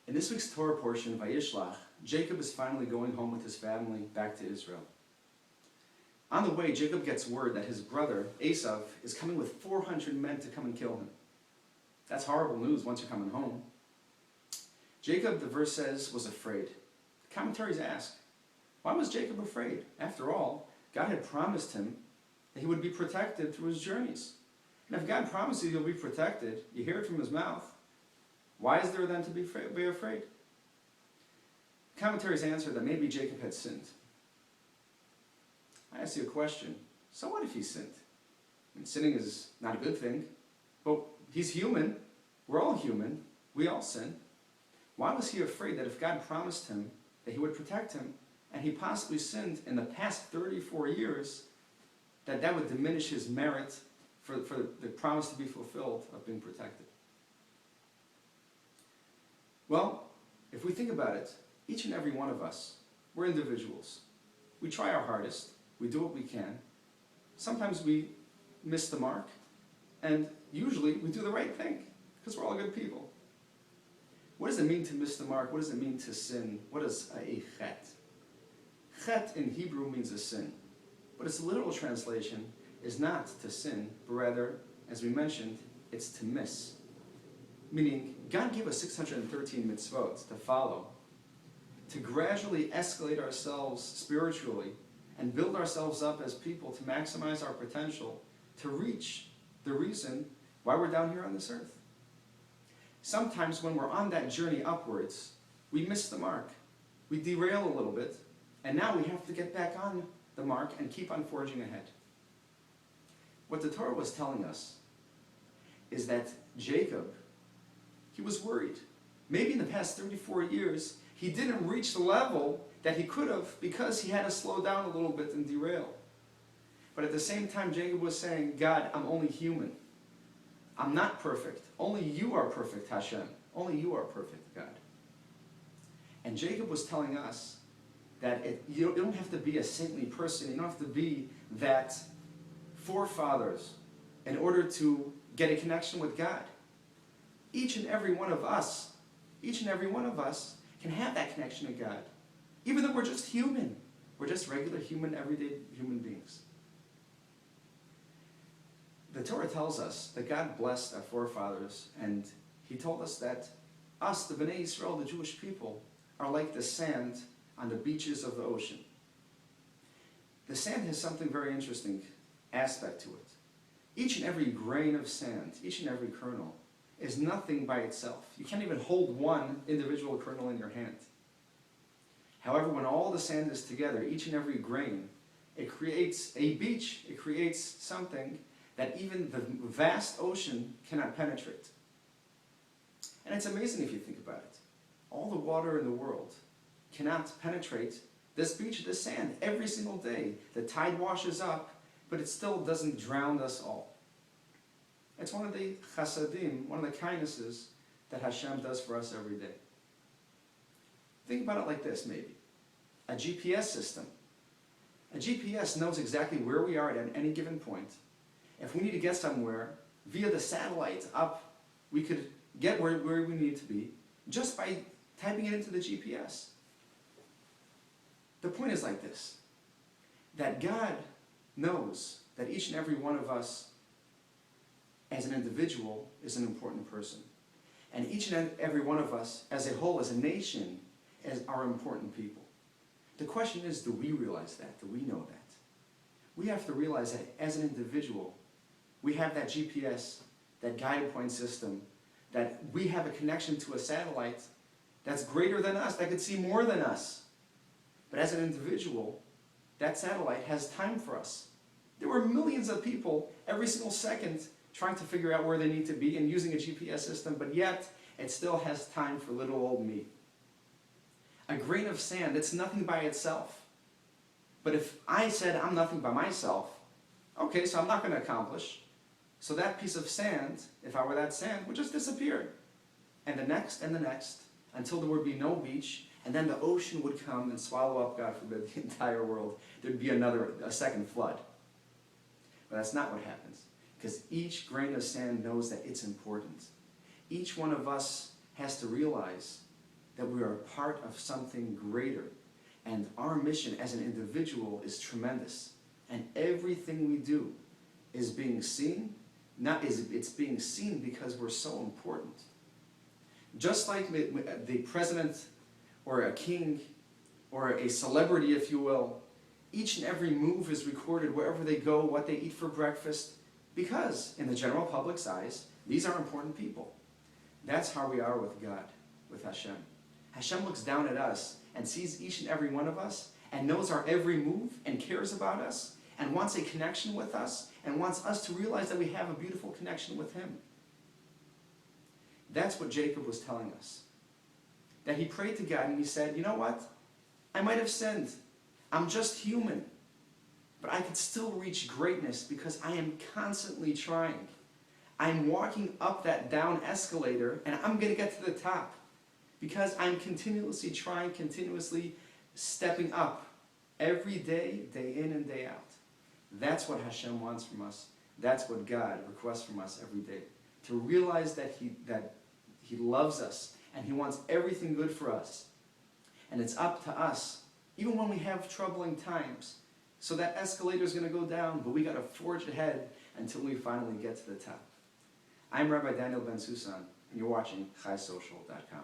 In this week's Torah portion, Vayishlach, Jacob is finally going home with his family back to Israel. On the way, Jacob gets word that his brother, Esav, is coming with 400 men to come and kill him. That's horrible news once you're coming home. Jacob, the verse says, was afraid. Commentaries ask, why was Jacob afraid? After all, God had promised him that he would be protected through his journeys. And if God promises you'll be protected, you hear it from his mouth, why is there then to be afraid? Commentaries answer that maybe Jacob had sinned. I ask you a question. So what if he sinned? I mean, sinning is not a good thing, but he's human. We're all human. We all sin. Why was he afraid that if God promised him that he would protect him, and he possibly sinned in the past 34 years, that would diminish his merit for the promise to be fulfilled of being protected? Well, if we think about it, each and every one of us, we're individuals. We try our hardest. We do what we can. Sometimes we miss the mark, and usually we do the right thing, because we're all good people. What does it mean to miss the mark? What does it mean to sin? What is a chet? Chet in Hebrew means a sin, but its literal translation is not to sin, but rather, as we mentioned, it's to miss. Meaning, God gave us 613 mitzvot to follow, to gradually escalate ourselves spiritually and build ourselves up as people to maximize our potential to reach the reason why we're down here on this earth. Sometimes when we're on that journey upwards, we miss the mark. We derail a little bit, and now we have to get back on the mark and keep on forging ahead. What the Torah was telling us is that Jacob, he was worried. Maybe in the past 34 years, he didn't reach the level that he could have because he had to slow down a little bit and derail. But at the same time, Jacob was saying, God, I'm only human. I'm not perfect. Only you are perfect, Hashem. Only you are perfect, God. And Jacob was telling us that you don't have to be a saintly person. You don't have to be that forefathers in order to get a connection with God. Each and every one of us can have that connection to God. Even though we're just human. We're just regular human, everyday human beings. The Torah tells us that God blessed our forefathers, and he told us that us, the Bnei Israel, the Jewish people, are like the sand on the beaches of the ocean. The sand has something very interesting aspect to it. Each and every grain of sand, each and every kernel, is nothing by itself. You can't even hold one individual kernel in your hand. However, when all the sand is together, each and every grain, it creates a beach, it creates something that even the vast ocean cannot penetrate. And it's amazing if you think about it. All the water in the world cannot penetrate this beach, this sand, every single day. The tide washes up, but it still doesn't drown us all. It's one of the chasadim, one of the kindnesses that Hashem does for us every day. Think about it like this, maybe. A GPS system. A GPS knows exactly where we are at any given point. If we need to get somewhere, via the satellite up, we could get where we need to be just by typing it into the GPS. The point is like this, that God knows that each and every one of us as an individual is an important person. And each and every one of us as a whole, as a nation, are important people. The question is, do we realize that? Do we know that? We have to realize that as an individual, we have that GPS, that guided point system, that we have a connection to a satellite that's greater than us, that could see more than us. But as an individual, that satellite has time for us. There were millions of people every single second trying to figure out where they need to be and using a GPS system, but yet it still has time for little old me. A grain of sand, it's nothing by itself. But if I said I'm nothing by myself, okay, so I'm not going to accomplish. So that piece of sand, if I were that sand, would just disappear. And the next, until there would be no beach, and then the ocean would come and swallow up, God forbid, the entire world. There'd be a second flood. But that's not what happens. Because each grain of sand knows that it's important. Each one of us has to realize that we are a part of something greater. And our mission as an individual is tremendous. And everything we do is being seen, it's being seen because we're so important. Just like the president or a king or a celebrity, if you will, each and every move is recorded wherever they go, what they eat for breakfast, because in the general public's eyes, these are important people. That's how we are with God, with Hashem. Hashem looks down at us and sees each and every one of us and knows our every move and cares about us and wants a connection with us and wants us to realize that we have a beautiful connection with Him. That's what Jacob was telling us. That he prayed to God and he said, you know what? I might have sinned. I'm just human. But I could still reach greatness because I am constantly trying. I'm walking up that down escalator and I'm going to get to the top. Because I'm continuously trying, continuously stepping up every day, day in and day out. That's what Hashem wants from us. That's what God requests from us every day. To realize that He loves us and He wants everything good for us. And it's up to us, even when we have troubling times. So that escalator is going to go down, but we got to forge ahead until we finally get to the top. I'm Rabbi Daniel Ben Susan, and you're watching ChaiSocial.com.